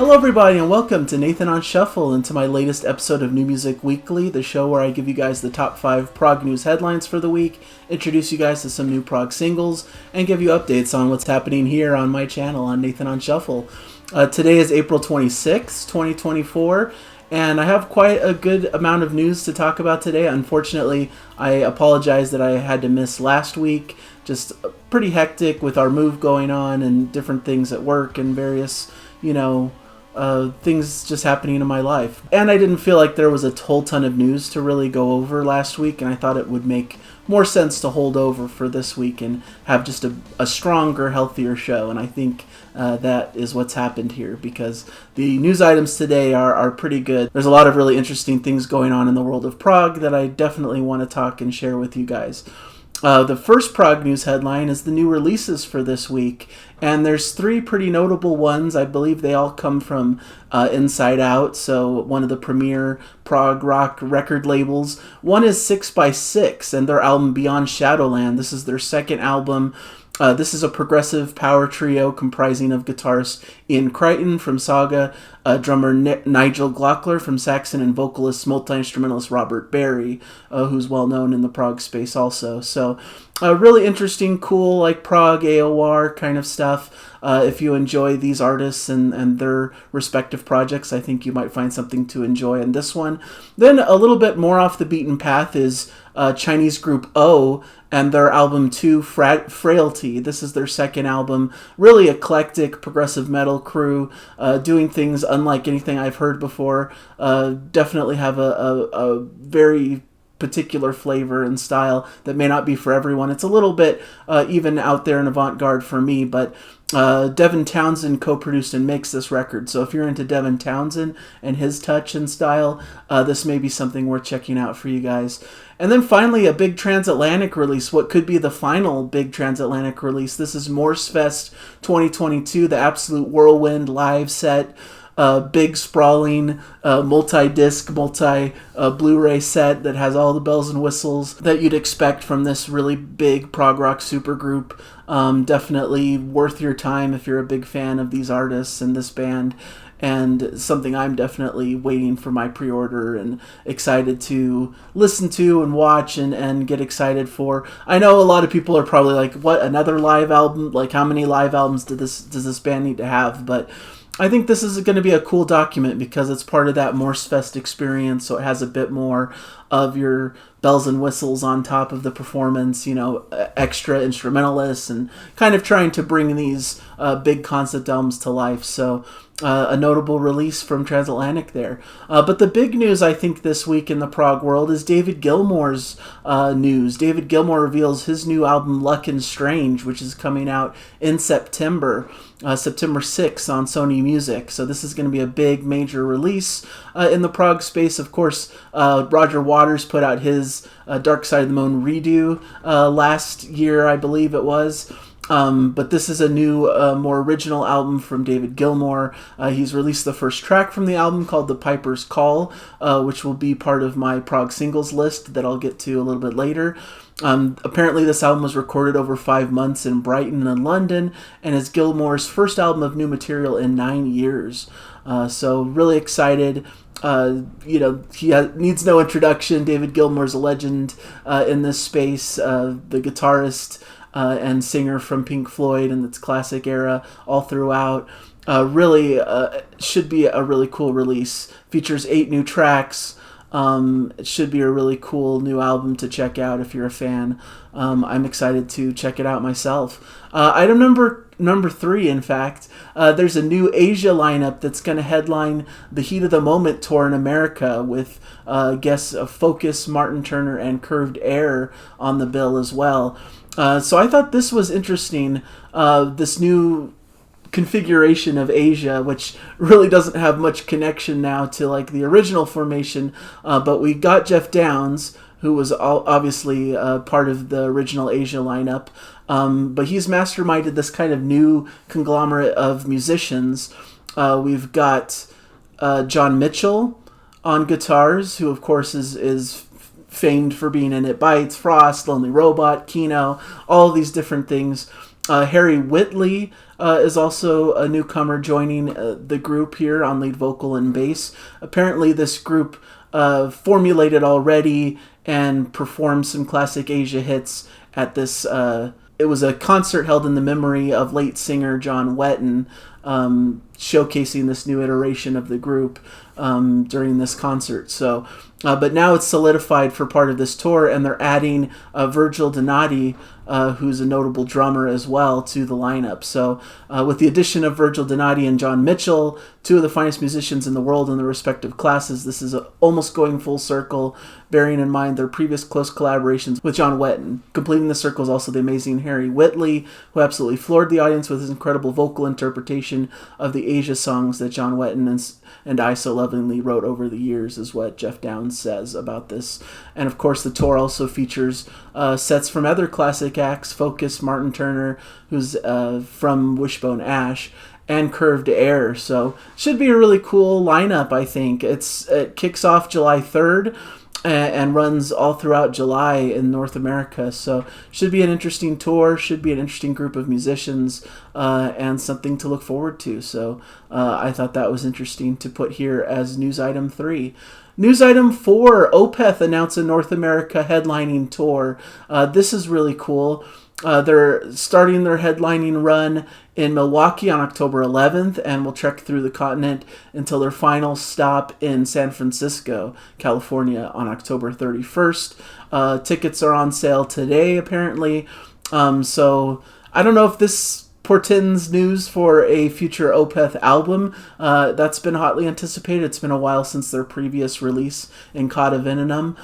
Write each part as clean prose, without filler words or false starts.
Hello everybody and welcome to Nathan on Shuffle and to my latest episode of New Music Weekly, the show where I give you guys the top 5 prog news headlines for the week, introduce you guys to some new prog singles, and give you updates on what's happening here on my channel on Nathan on Shuffle. Today is April 26, 2024, and I have quite a good amount of news to talk about today. Unfortunately, I apologize that I had to miss last week. Just pretty hectic with our move going on and different things at work and various, things just happening in my life. And I didn't feel like there was a whole ton of news to really go over last week, and I thought it would make more sense to hold over for this week and have just a stronger, healthier show. And I think that is what's happened here, because the news items today are pretty good. There's a lot of really interesting things going on in the world of prog that I definitely want to talk and share with you guys. The first prog news headline is the new releases for this week, and there's 3 pretty notable ones. I believe they all come from Inside Out, so one of the premier prog rock record labels. One is 6x6 and their album Beyond Shadowland. This is their second album. This is a progressive power trio comprising of guitarist Ian Crichton from Saga, drummer Nigel Glockler from Saxon, and vocalist, multi-instrumentalist Robert Barry, who's well known in the prog space also. So really interesting, cool, like prog AOR kind of stuff. If you enjoy these artists and their respective projects, I think you might find something to enjoy in this one. Then a little bit more off the beaten path is Chinese group O and their album 2, Frailty. This is their second album. Really eclectic progressive metal crew, doing things unlike anything I've heard before. Definitely have a very particular flavor and style that may not be for everyone. It's a little bit even out there and avant-garde for me, but Devin Townsend co-produced and mixed this record. So if you're into Devin Townsend and his touch and style, this may be something worth checking out for you guys. And then finally, a big Transatlantic release, what could be the final big Transatlantic release. This is Morsefest 2022, the absolute whirlwind live set. Big, sprawling, multi-disc, Blu-ray set that has all the bells and whistles that you'd expect from this really big prog rock supergroup. Definitely worth your time if you're a big fan of these artists and this band, and something I'm definitely waiting for my pre-order and excited to listen to and watch and get excited for. I know a lot of people are probably like, what, another live album? Like, how many live albums does this band need to have? But I think this is going to be a cool document because it's part of that Morsefest experience, so it has a bit more of your bells and whistles on top of the performance, extra instrumentalists, and kind of trying to bring these big concept albums to life. So a notable release from Transatlantic there. But the big news, I think, this week in the prog world is David Gilmour's news. David Gilmour reveals his new album, Luck and Strange, which is coming out in September 6th on Sony Music. So this is going to be a big, major release in the prog space. Of course, Roger Waters put out his Dark Side of the Moon redo last year, I believe it was. But this is a new, more original album from David Gilmour. He's released the first track from the album called The Piper's Call, which will be part of my prog singles list that I'll get to a little bit later. Apparently this album was recorded over 5 months in Brighton and London, and is Gilmour's first album of new material in 9 years. So really excited. He needs no introduction. David Gilmour's a legend in this space. The guitarist and singer from Pink Floyd and its classic era all throughout. Really should be a really cool release. Features 8 new tracks. It should be a really cool new album to check out if you're a fan. I'm excited to check it out myself. Item number 3, in fact, there's a new Asia lineup that's going to headline the Heat of the Moment tour in America with guests of Focus, Martin Turner, and Curved Air on the bill as well. So I thought this was interesting, this new configuration of Asia, which really doesn't have much connection now to like the original formation, but we got Jeff Downes, who was obviously part of the original Asia lineup, but he's masterminded this kind of new conglomerate of musicians. We've got John Mitchell on guitars, who of course is famed for being in It Bites, Frost, Lonely Robot, Kino, all these different things. Harry Whitley is also a newcomer joining the group here on lead vocal and bass. Apparently this group formulated already and performed some classic Asia hits at this. It was a concert held in the memory of late singer John Wetton, showcasing this new iteration of the group during this concert. So, but now it's solidified for part of this tour, and they're adding Virgil Donati, who's a notable drummer as well, to the lineup. So with the addition of Virgil Donati and John Mitchell, two of the finest musicians in the world in their respective classes, this is almost going full circle, bearing in mind their previous close collaborations with John Wetton. Completing the circle is also the amazing Harry Whitley, who absolutely floored the audience with his incredible vocal interpretation of the Asia songs that John Wetton and I so lovingly wrote over the years, is what Jeff Downs says about this. And of course the tour also features sets from other classic acts, Focus, Martin Turner, who's from Wishbone Ash, and Curved Air. So should be a really cool lineup, I think. It kicks off July 3rd and runs all throughout July in North America. So should be an interesting tour, should be an interesting group of musicians, and something to look forward to. So I thought that was interesting to put here as news item 3. News item 4, Opeth announced a North America headlining tour. This is really cool. They're starting their headlining run in Milwaukee on October 11th and will trek through the continent until their final stop in San Francisco, California on October 31st. Tickets are on sale today, apparently. So I don't know if this portends news for a future Opeth album. That's been hotly anticipated. It's been a while since their previous release in Cauda Venenum.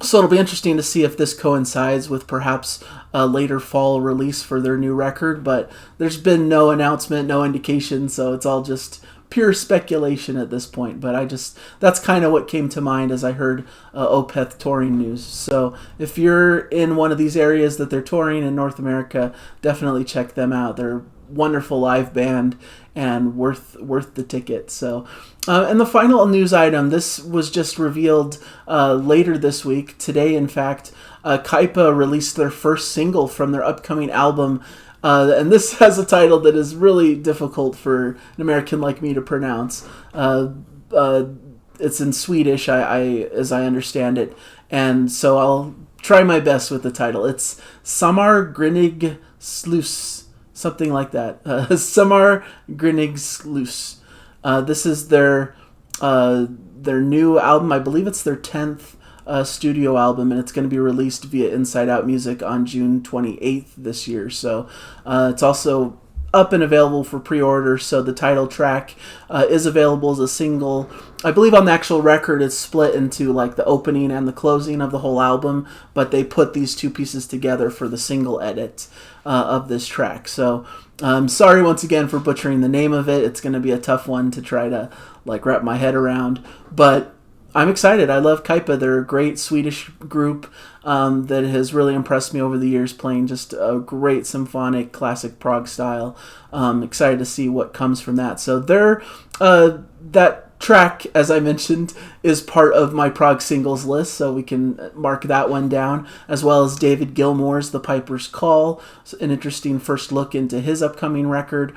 So it'll be interesting to see if this coincides with perhaps a later fall release for their new record, but there's been no announcement, no indication, so it's all just pure speculation at this point. But that's kind of what came to mind as I heard Opeth touring news. So if you're in one of these areas that they're touring in North America, definitely check them out. They're a wonderful live band and worth the ticket. So, and the final news item, this was just revealed later this week. Today, in fact, Kaipa released their first single from their upcoming album, and this has a title that is really difficult for an American like me to pronounce. It's in Swedish, as I understand it, and so I'll try my best with the title. It's Sommargryningsljus. Something like that. Sommargryningsljus. This is their new album. I believe it's their 10th studio album, and it's going to be released via Inside Out Music on June 28th this year. So it's also up and available for pre-order. So the title track is available as a single. I believe on the actual record it's split into like the opening and the closing of the whole album, but they put these two pieces together for the single edit of this track. So sorry once again for butchering the name of it. It's going to be a tough one to try to like wrap my head around, but I'm excited. I love Kaipa. They're a great Swedish group that has really impressed me over the years, playing just a great symphonic classic prog style. Excited to see what comes from that. So that track, as I mentioned, is part of my prog singles list, so we can mark that one down, as well as David Gilmour's The Piper's Call, an interesting first look into his upcoming record.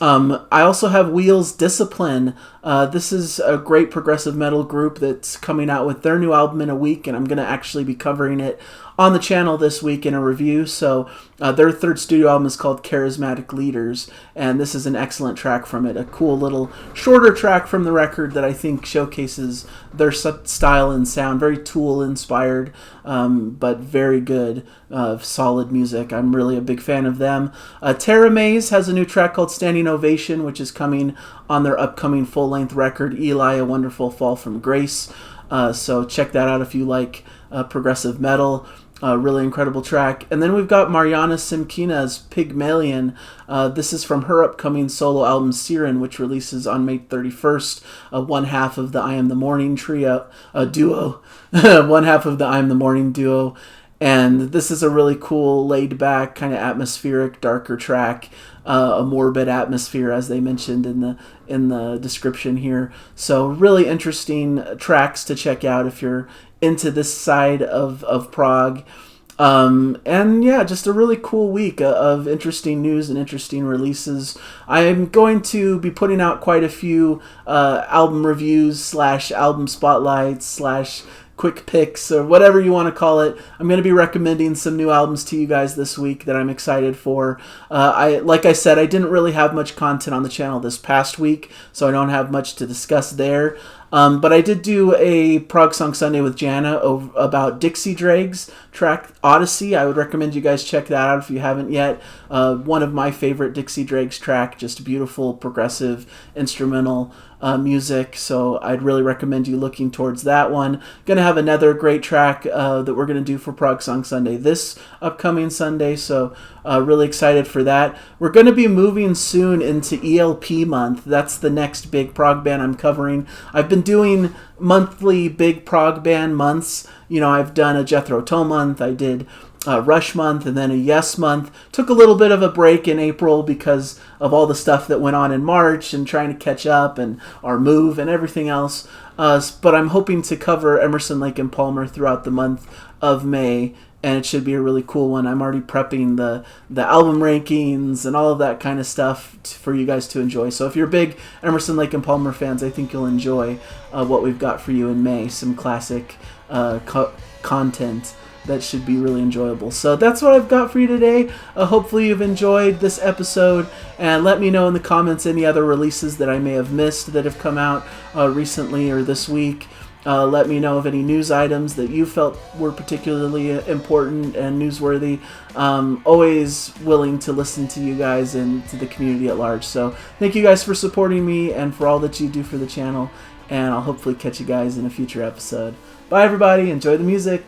I also have Wheels Discipline. This is a great progressive metal group that's coming out with their new album in a week, and I'm going to actually be covering it on the channel this week in a review. So their third studio album is called Charismatic Leaders, and this is an excellent track from it. A cool little shorter track from the record that I think showcases their style and sound. Very Tool-inspired, but very good, solid music. I'm really a big fan of them. Tara Mays has a new track called Standing Ovation, which is coming on their upcoming full-length record, Eli, A Wonderful Fall from Grace. So check that out if you like progressive metal. Really incredible track. And then we've got Mariana Simkina's Pygmalion. This is from her upcoming solo album Siren, which releases on May 31st. One half of the I Am the Morning duo. One half of the I Am the Morning duo. And this is a really cool, laid-back, kind of atmospheric, darker track. A morbid atmosphere, as they mentioned in the description here. So really interesting tracks to check out if you're into this side of prog. And yeah, just a really cool week of interesting news and interesting releases. I'm going to be putting out quite a few album reviews / album spotlights / quick picks or whatever you want to call it. I'm going to be recommending some new albums to you guys this week that I'm excited for. Like I said, I didn't really have much content on the channel this past week, so I don't have much to discuss there. But I did do a Prog Song Sunday with Jana about Dixie Dregs track Odyssey. I would recommend you guys check that out if you haven't yet. One of my favorite Dixie Dregs track, just beautiful progressive instrumental music, so I'd really recommend you looking towards that one. Gonna have another great track that we're gonna do for Prog Song Sunday this upcoming Sunday, so really excited for that. We're gonna be moving soon into ELP month. That's the next big prog band I'm covering. I've been doing monthly big prog band months. You know, I've done a Jethro Tull month, I did Rush month, and then a Yes month. Took a little bit of a break in April because of all the stuff that went on in March and trying to catch up and our move and everything else. But I'm hoping to cover Emerson, Lake and Palmer throughout the month of May, and it should be a really cool one. I'm already prepping the album rankings and all of that kind of stuff for you guys to enjoy. So if you're big Emerson, Lake and Palmer fans, I think you'll enjoy what we've got for you in May. Some classic content that should be really enjoyable. So that's what I've got for you today. Hopefully you've enjoyed this episode, and let me know in the comments any other releases that I may have missed that have come out recently or this week. Let me know of any news items that you felt were particularly important and newsworthy. Always willing to listen to you guys and to the community at large. So thank you guys for supporting me and for all that you do for the channel, and I'll hopefully catch you guys in a future episode. Bye everybody, enjoy the music!